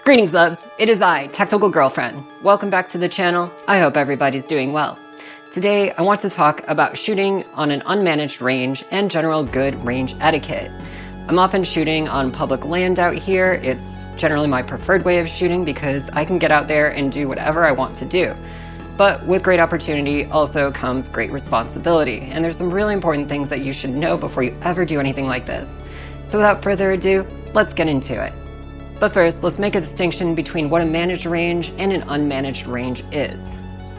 Greetings, loves. It is I, Tactical Girlfriend. Welcome back to the channel. I hope everybody's doing well. Today, I want to talk about shooting on an unmanaged range and general good range etiquette. I'm often shooting on public land out here. It's generally my preferred way of shooting because I can get out there and do whatever I want to do. But with great opportunity also comes great responsibility, and there's some really important things that you should know before you ever do anything like this. So without further ado, let's get into it. But first, let's make a distinction between what a managed range and an unmanaged range is.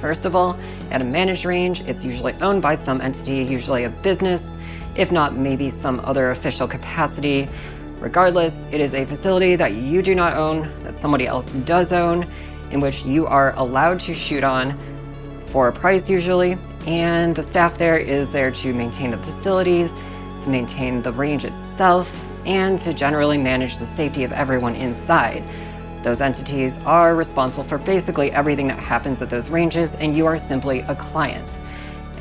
First of all, at a managed range, it's usually owned by some entity, usually a business, if not maybe some other official capacity. Regardless, it is a facility that you do not own, that somebody else does own, in which you are allowed to shoot on for a price usually, and the staff there is there to maintain the facilities, to maintain the range itself, and to generally manage the safety of everyone inside. Those entities are responsible for basically everything that happens at those ranges, and you are simply a client.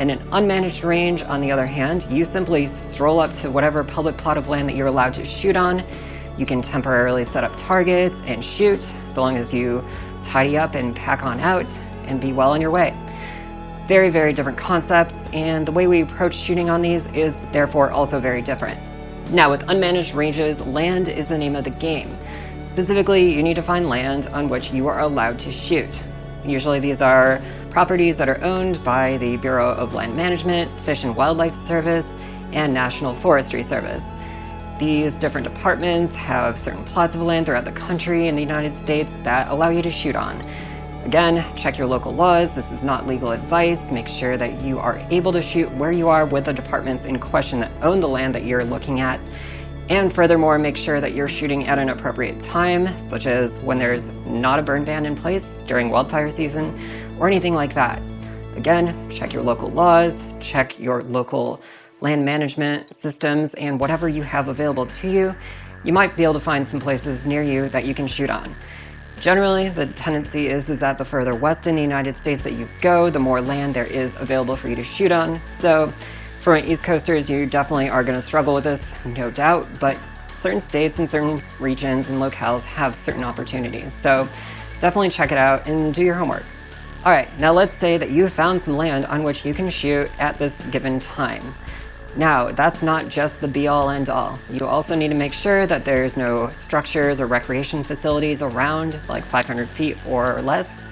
In an unmanaged range, on the other hand, you simply stroll up to whatever public plot of land that you're allowed to shoot on. You can temporarily set up targets and shoot, so long as you tidy up and pack on out and be well on your way. Very, very different concepts, and the way we approach shooting on these is therefore also very different. Now, with unmanaged ranges, land is the name of the game. Specifically, you need to find land on which you are allowed to shoot. Usually these are properties that are owned by the Bureau of Land Management, Fish and Wildlife Service, and National Forestry Service. These different departments have certain plots of land throughout the country in the United States that allow you to shoot on. Again, check your local laws. This is not legal advice. Make sure that you are able to shoot where you are with the departments in question that own the land that you're looking at. And furthermore, make sure that you're shooting at an appropriate time, such as when there's not a burn ban in place during wildfire season or anything like that. Again, check your local laws, check your local land management systems, and whatever you have available to you, you might be able to find some places near you that you can shoot on. Generally, the tendency is that the further west in the United States that you go, the more land there is available for you to shoot on. So for my East Coasters, you definitely are going to struggle with this, no doubt, but certain states and certain regions and locales have certain opportunities. So definitely check it out and do your homework. All right, now let's say that you found some land on which you can shoot at this given time. Now, that's not just the be-all end-all. You also need to make sure that there's no structures or recreation facilities around, like 500 feet or less.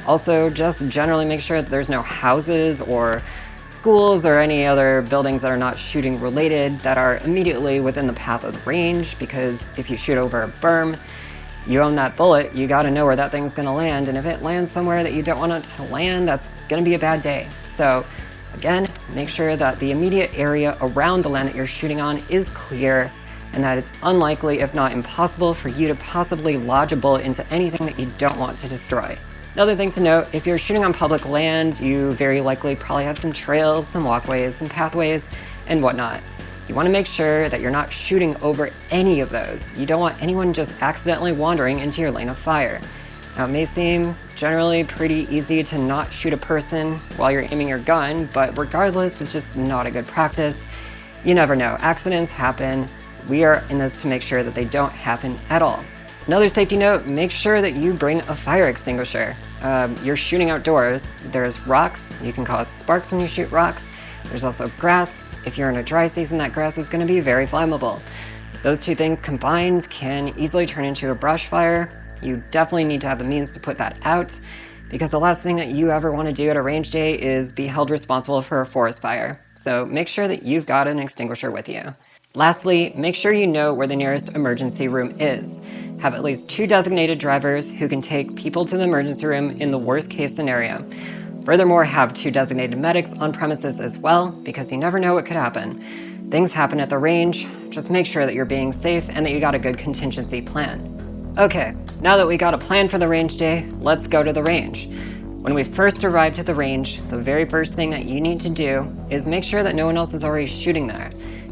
Also, just generally make sure that there's no houses or schools or any other buildings that are not shooting related that are immediately within the path of the range, because if you shoot over a berm, you own that bullet, you gotta know where that thing's gonna land, and if it lands somewhere that you don't want it to land, that's gonna be a bad day. So again, make sure that the immediate area around the land that you're shooting on is clear, and that it's unlikely, if not impossible, for you to possibly lodge a bullet into anything that you don't want to destroy. Another thing to note, if you're shooting on public land, you very likely probably have some trails, some walkways, some pathways, and whatnot. You want to make sure that you're not shooting over any of those. You don't want anyone just accidentally wandering into your lane of fire. Now, it may seem generally pretty easy to not shoot a person while you're aiming your gun, but regardless, it's just not a good practice. You never know. Accidents happen. We are in this to make sure that they don't happen at all. Another safety note, make sure that you bring a fire extinguisher. You're shooting outdoors. There's rocks. You can cause sparks when you shoot rocks. There's also grass. If you're in a dry season, that grass is going to be very flammable. Those two things combined can easily turn into a brush fire. You definitely need to have the means to put that out, because the last thing that you ever want to do at a range day is be held responsible for a forest fire. So make sure that you've got an extinguisher with you. Lastly, make sure you know where the nearest emergency room is. Have at least 2 designated drivers who can take people to the emergency room in the worst case scenario. Furthermore, have 2 designated medics on premises as well, because you never know what could happen. Things happen at the range. Just make sure that you're being safe and that you got a good contingency plan. Okay, now that we got a plan for the range day, let's go to the range. When we first arrive to the range, the very first thing that you need to do is make sure that no one else is already shooting there.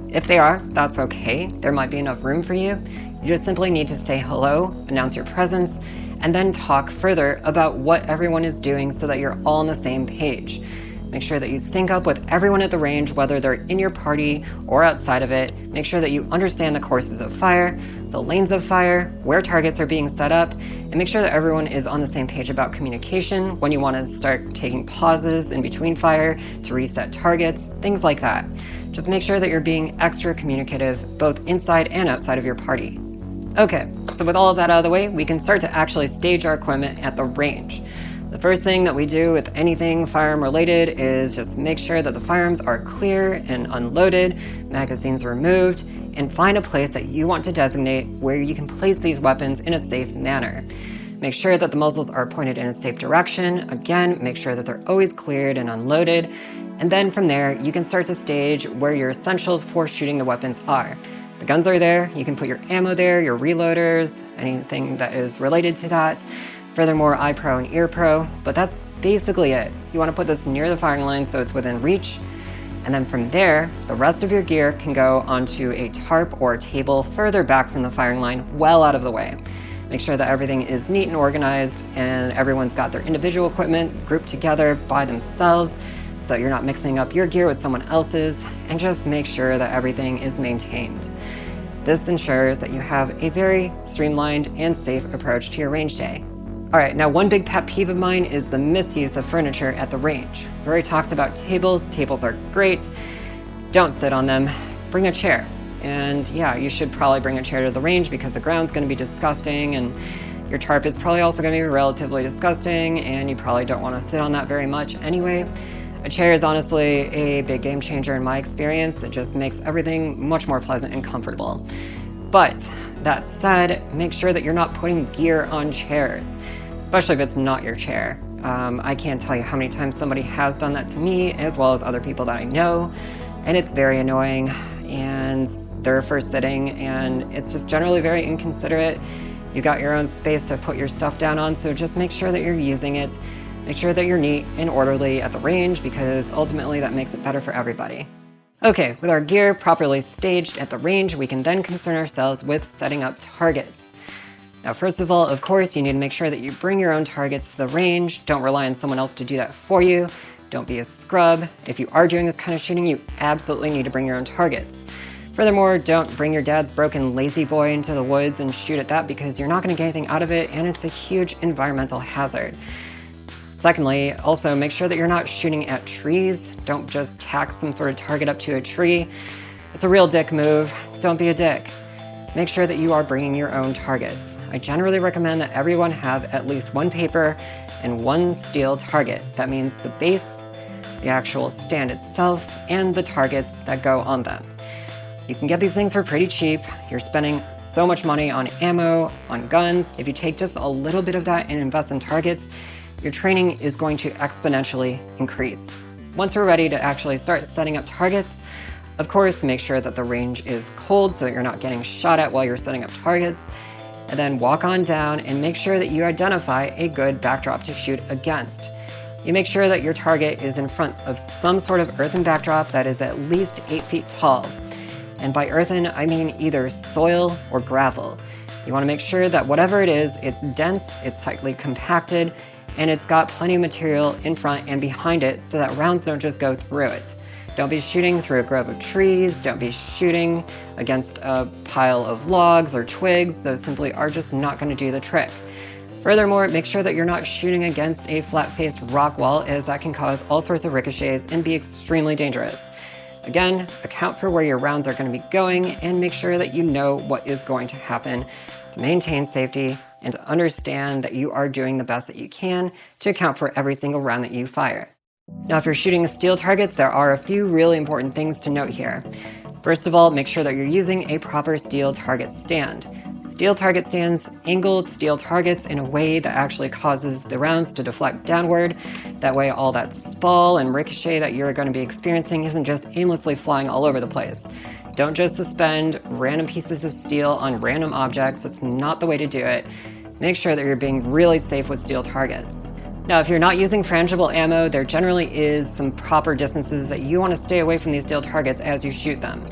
If they are, that's okay. There might be enough room for you. You just simply need to say hello, announce your presence, and then talk further about what everyone is doing so that you're all on the same page. Make sure that you sync up with everyone at the range, whether they're in your party or outside of it. Make sure that you understand the courses of fire, the lanes of fire, where targets are being set up, and make sure that everyone is on the same page about communication when you want to start taking pauses in between fire to reset targets, things like that. Just make sure that you're being extra communicative both inside and outside of your party. Okay, so with all of that out of the way, we can start to actually stage our equipment at the range. The first thing that we do with anything firearm related is just make sure that the firearms are clear and unloaded, magazines removed, and find a place that you want to designate where you can place these weapons in a safe manner. Make sure that the muzzles are pointed in a safe direction. Again, make sure that they're always cleared and unloaded. And then from there, you can start to stage where your essentials for shooting the weapons are. The guns are there, you can put your ammo there, your reloaders, anything that is related to that. Furthermore, eye pro and ear pro, but that's basically it. You want to put this near the firing line so it's within reach. And then from there, the rest of your gear can go onto a tarp or a table further back from the firing line, well out of the way. Make sure that everything is neat and organized and everyone's got their individual equipment grouped together by themselves so that you're not mixing up your gear with someone else's, and just make sure that everything is maintained. This ensures that you have a very streamlined and safe approach to your range day. Alright, now one big pet peeve of mine is the misuse of furniture at the range. We already talked about tables. Tables are great. Don't sit on them. Bring a chair. And yeah, you should probably bring a chair to the range because the ground's going to be disgusting and your tarp is probably also going to be relatively disgusting and you probably don't want to sit on that very much anyway. A chair is honestly a big game changer in my experience. It just makes everything much more pleasant and comfortable. But that said, make sure that you're not putting gear on chairs, especially if it's not your chair. I can't tell you how many times somebody has done that to me as well as other people that I know, and it's very annoying and they're first sitting and it's just generally very inconsiderate. You got your own space to put your stuff down on, so just make sure that you're using it. Make sure that you're neat and orderly at the range because ultimately that makes it better for everybody. Okay, with our gear properly staged at the range, we can then concern ourselves with setting up targets. Now, first of all, of course, you need to make sure that you bring your own targets to the range. Don't rely on someone else to do that for you. Don't be a scrub. If you are doing this kind of shooting, you absolutely need to bring your own targets. Furthermore, don't bring your dad's broken lazy boy into the woods and shoot at that because you're not going to get anything out of it and it's a huge environmental hazard. Secondly, also make sure that you're not shooting at trees. Don't just tack some sort of target up to a tree. It's a real dick move. Don't be a dick. Make sure that you are bringing your own targets. I generally recommend that everyone have at least one paper and one steel target. That means the base, the actual stand itself, and the targets that go on them. You can get these things for pretty cheap. You're spending so much money on ammo, on guns. If you take just a little bit of that and invest in targets, your training is going to exponentially increase. Once we're ready to actually start setting up targets, of course, make sure that the range is cold so that you're not getting shot at while you're setting up targets. And then walk on down and make sure that you identify a good backdrop to shoot against. You make sure that your target is in front of some sort of earthen backdrop that is at least 8 feet tall. And by earthen, I mean either soil or gravel. You want to make sure that whatever it is, it's dense, it's tightly compacted, and it's got plenty of material in front and behind it so that rounds don't just go through it. Don't be shooting through a grove of trees, don't be shooting against a pile of logs or twigs. Those simply are just not going to do the trick. Furthermore, make sure that you're not shooting against a flat-faced rock wall, as that can cause all sorts of ricochets and be extremely dangerous. Again, account for where your rounds are going to be going and make sure that you know what is going to happen to maintain safety and to understand that you are doing the best that you can to account for every single round that you fire. Now, if you're shooting steel targets, there are a few really important things to note here. First of all, make sure that you're using a proper steel target stand. Steel target stands angled steel targets in a way that actually causes the rounds to deflect downward. That way all that spall and ricochet that you're going to be experiencing isn't just aimlessly flying all over the place. Don't just suspend random pieces of steel on random objects. That's not the way to do it. Make sure that you're being really safe with steel targets. Now, if you're not using frangible ammo, there generally is some proper distances that you want to stay away from these steel targets as you shoot them.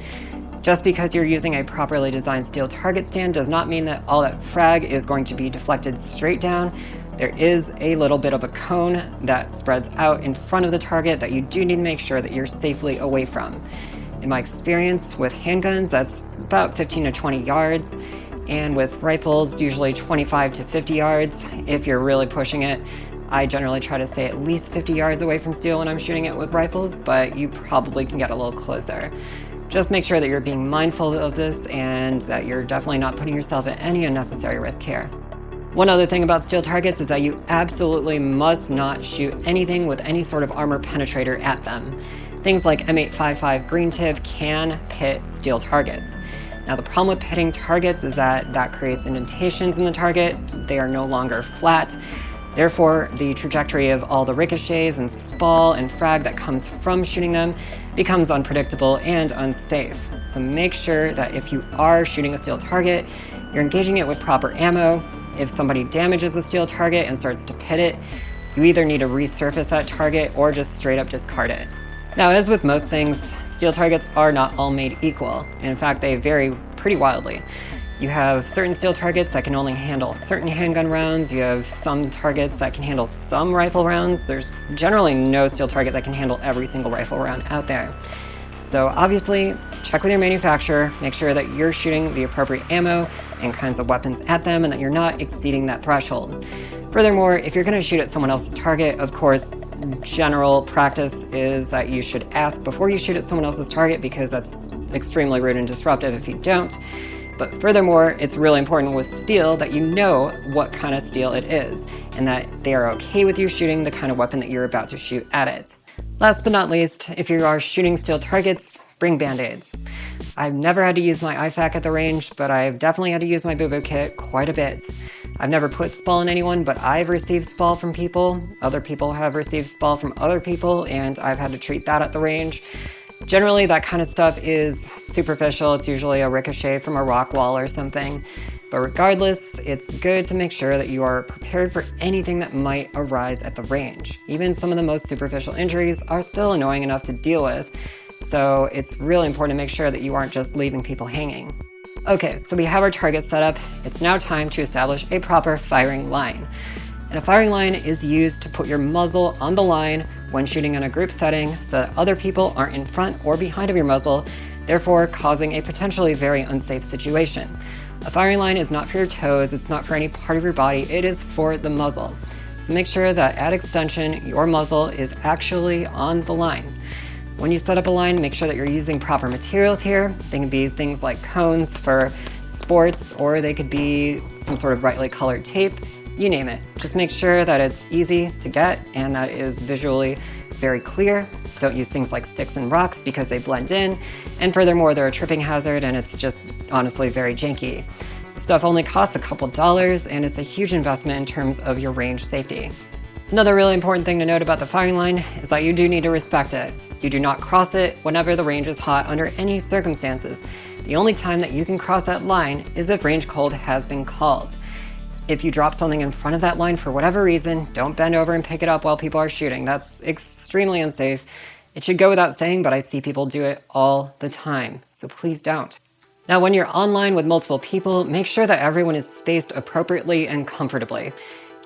Just because you're using a properly designed steel target stand does not mean that all that frag is going to be deflected straight down. There is a little bit of a cone that spreads out in front of the target that you do need to make sure that you're safely away from. In my experience with handguns, that's about 15 to 20 yards. And with rifles, usually 25 to 50 yards. If you're really pushing it, I generally try to stay at least 50 yards away from steel when I'm shooting it with rifles, but you probably can get a little closer. Just make sure that you're being mindful of this and that you're definitely not putting yourself at any unnecessary risk here. One other thing about steel targets is that you absolutely must not shoot anything with any sort of armor penetrator at them. Things like M855 green tip can pit steel targets. Now the problem with pitting targets is that creates indentations in the target. They are no longer flat. Therefore, the trajectory of all the ricochets and spall and frag that comes from shooting them becomes unpredictable and unsafe. So make sure that if you are shooting a steel target, you're engaging it with proper ammo. If somebody damages a steel target and starts to pit it, you either need to resurface that target or just straight up discard it. Now, as with most things, steel targets are not all made equal. In fact, they vary pretty wildly. You have certain steel targets that can only handle certain handgun rounds. You have some targets that can handle some rifle rounds. There's generally no steel target that can handle every single rifle round out there. So obviously, check with your manufacturer, make sure that you're shooting the appropriate ammo and kinds of weapons at them and that you're not exceeding that threshold. Furthermore, if you're going to shoot at someone else's target, of course, general practice is that you should ask before you shoot at someone else's target, because that's extremely rude and disruptive if you don't. But furthermore, it's really important with steel that you know what kind of steel it is and that they are okay with you shooting the kind of weapon that you're about to shoot at it. Last but not least, if you are shooting steel targets, bring band-aids. I've never had to use my IFAK at the range, but I've definitely had to use my Bubo kit quite a bit. I've never put spall on anyone, but I've received spall from people. Other people have received spall from other people, and I've had to treat that at the range. Generally, that kind of stuff is superficial. It's usually a ricochet from a rock wall or something. But regardless, it's good to make sure that you are prepared for anything that might arise at the range. Even some of the most superficial injuries are still annoying enough to deal with. So it's really important to make sure that you aren't just leaving people hanging. Okay, so we have our target set up. It's now time to establish a proper firing line. And a firing line is used to put your muzzle on the line when shooting in a group setting so that other people aren't in front or behind of your muzzle, therefore causing a potentially very unsafe situation. A firing line is not for your toes, it's not for any part of your body, it is for the muzzle. So make sure that at extension, your muzzle is actually on the line. When you set up a line, make sure that you're using proper materials here. They can be things like cones for sports, or they could be some sort of brightly colored tape. You name it. Just make sure that it's easy to get and that it is visually very clear. Don't use things like sticks and rocks because they blend in. And furthermore, they're a tripping hazard and it's just honestly very janky. This stuff only costs a couple dollars and it's a huge investment in terms of your range safety. Another really important thing to note about the firing line is that you do need to respect it. You do not cross it whenever the range is hot under any circumstances. The only time that you can cross that line is if range cold has been called. If you drop something in front of that line for whatever reason, don't bend over and pick it up while people are shooting. That's extremely unsafe. It should go without saying, but I see people do it all the time, so please don't. Now, when you're online with multiple people, make sure that everyone is spaced appropriately and comfortably.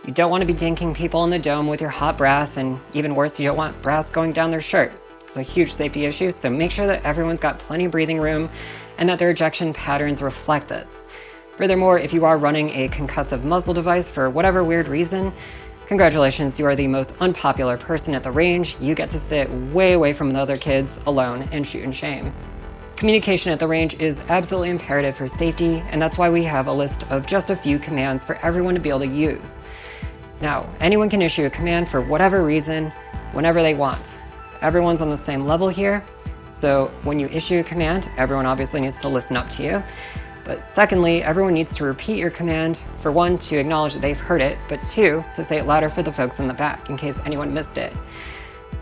You don't want to be dinking people in the dome with your hot brass, and even worse, you don't want brass going down their shirt. It's a huge safety issue, so make sure that everyone's got plenty of breathing room and that their ejection patterns reflect this. Furthermore, if you are running a concussive muzzle device for whatever weird reason, congratulations, you are the most unpopular person at the range. You get to sit way away from the other kids alone and shoot in shame. Communication at the range is absolutely imperative for safety, and that's why we have a list of just a few commands for everyone to be able to use. Now, anyone can issue a command for whatever reason, whenever they want. Everyone's on the same level here, so when you issue a command, everyone obviously needs to listen up to you. But secondly, everyone needs to repeat your command, for one, to acknowledge that they've heard it, but two, to say it louder for the folks in the back in case anyone missed it.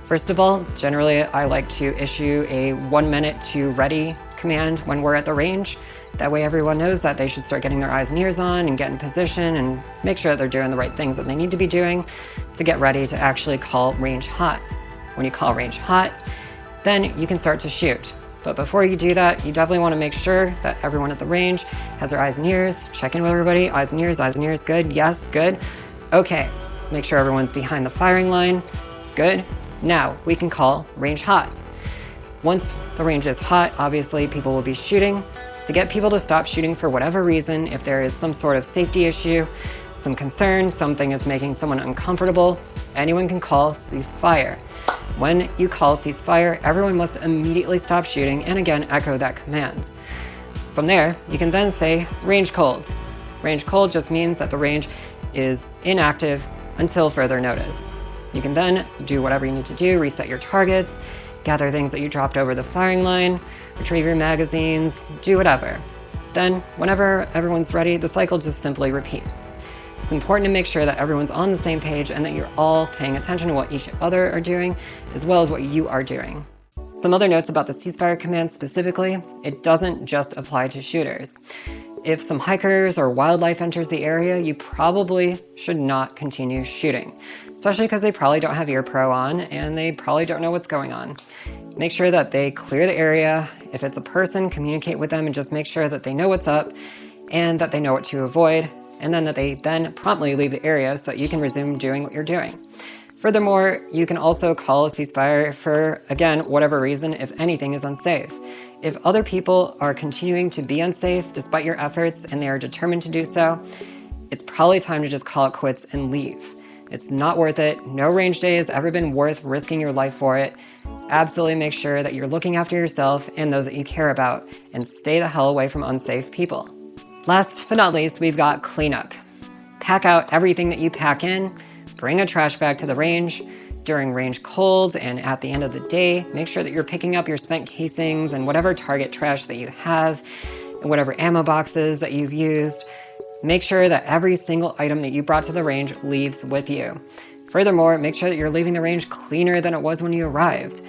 First of all, generally I like to issue a 1 minute to ready command when we're at the range. That way everyone knows that they should start getting their eyes and ears on and get in position and make sure that they're doing the right things that they need to be doing to get ready to actually call range hot. When you call range hot, then you can start to shoot. But before you do that, you definitely want to make sure that everyone at the range has their eyes and ears. Check in with everybody, eyes and ears, good, yes, good. Okay, make sure everyone's behind the firing line, good. Now we can call range hot. Once the range is hot, obviously people will be shooting. To get people to stop shooting for whatever reason, if there is some sort of safety issue, some concern, something is making someone uncomfortable, anyone can call ceasefire. When you call ceasefire, everyone must immediately stop shooting and again echo that command. From there, you can then say range cold. Range cold just means that the range is inactive until further notice. You can then do whatever you need to do, reset your targets, gather things that you dropped over the firing line, retrieve your magazines, do whatever. Then, whenever everyone's ready, the cycle just simply repeats. It's important to make sure that everyone's on the same page and that you're all paying attention to what each other are doing, as well as what you are doing. Some other notes about the ceasefire command specifically, it doesn't just apply to shooters. If some hikers or wildlife enters the area, you probably should not continue shooting, especially because they probably don't have ear pro on and they probably don't know what's going on. Make sure that they clear the area. If it's a person, communicate with them and just make sure that they know what's up and that they know what to avoid, and then that they then promptly leave the area so that you can resume doing what you're doing. Furthermore, you can also call a ceasefire for, again, whatever reason, if anything is unsafe. If other people are continuing to be unsafe despite your efforts and they are determined to do so, it's probably time to just call it quits and leave. It's not worth it. No range day has ever been worth risking your life for it. Absolutely make sure that you're looking after yourself and those that you care about, and stay the hell away from unsafe people. Last but not least, we've got cleanup. Pack out everything that you pack in, bring a trash bag to the range. During range cold and at the end of the day, make sure that you're picking up your spent casings and whatever target trash that you have, and whatever ammo boxes that you've used. Make sure that every single item that you brought to the range leaves with you. Furthermore, make sure that you're leaving the range cleaner than it was when you arrived.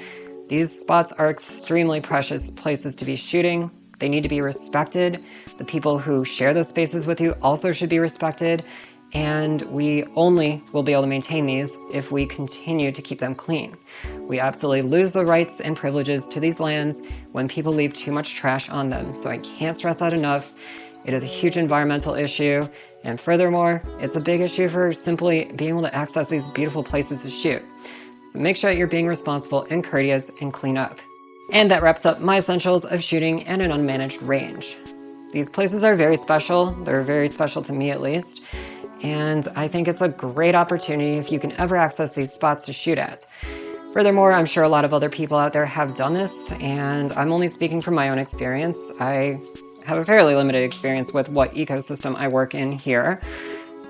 These spots are extremely precious places to be shooting. They need to be respected. The people who share those spaces with you also should be respected. And we only will be able to maintain these if we continue to keep them clean. We absolutely lose the rights and privileges to these lands when people leave too much trash on them. So I can't stress that enough. It is a huge environmental issue. And furthermore, it's a big issue for simply being able to access these beautiful places to shoot. So make sure that you're being responsible and courteous and clean up. And that wraps up my essentials of shooting at an unmanaged range. These places are very special. They're very special to me at least. And I think it's a great opportunity if you can ever access these spots to shoot at. Furthermore, I'm sure a lot of other people out there have done this, and I'm only speaking from my own experience. I have a fairly limited experience with what ecosystem I work in here.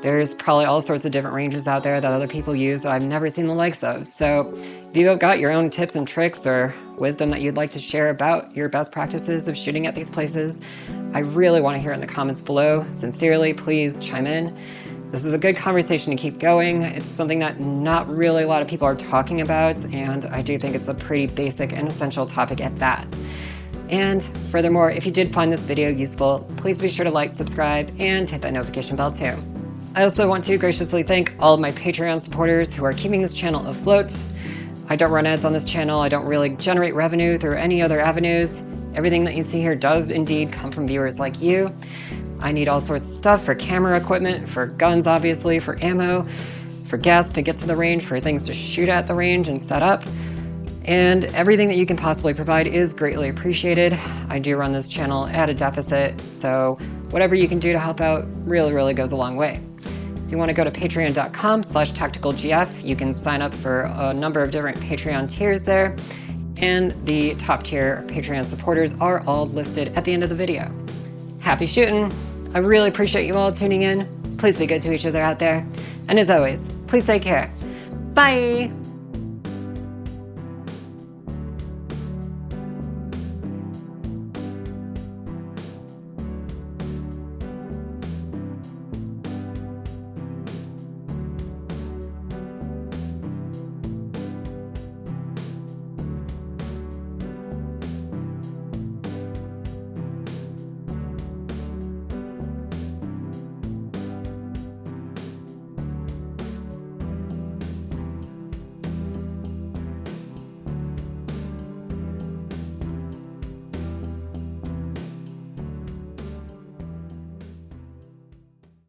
There's probably all sorts of different ranges out there that other people use that I've never seen the likes of. So if you've got your own tips and tricks or wisdom that you'd like to share about your best practices of shooting at these places, I really want to hear it in the comments below. Sincerely, please chime in. This is a good conversation to keep going. It's something that not really a lot of people are talking about, and I do think it's a pretty basic and essential topic at that. And furthermore, if you did find this video useful, please be sure to like, subscribe, and hit that notification bell too. I also want to graciously thank all of my Patreon supporters who are keeping this channel afloat. I don't run ads on this channel. I don't really generate revenue through any other avenues. Everything that you see here does indeed come from viewers like you. I need all sorts of stuff for camera equipment, for guns obviously, for ammo, for gas to get to the range, for things to shoot at the range and set up. And everything that you can possibly provide is greatly appreciated. I do run this channel at a deficit, so whatever you can do to help out really goes a long way. If you want to go to patreon.com/tacticalgf, you can sign up for a number of different Patreon tiers there. And the top tier Patreon supporters are all listed at the end of the video. Happy shooting! I really appreciate you all tuning in. Please be good to each other out there. And as always, please take care. Bye!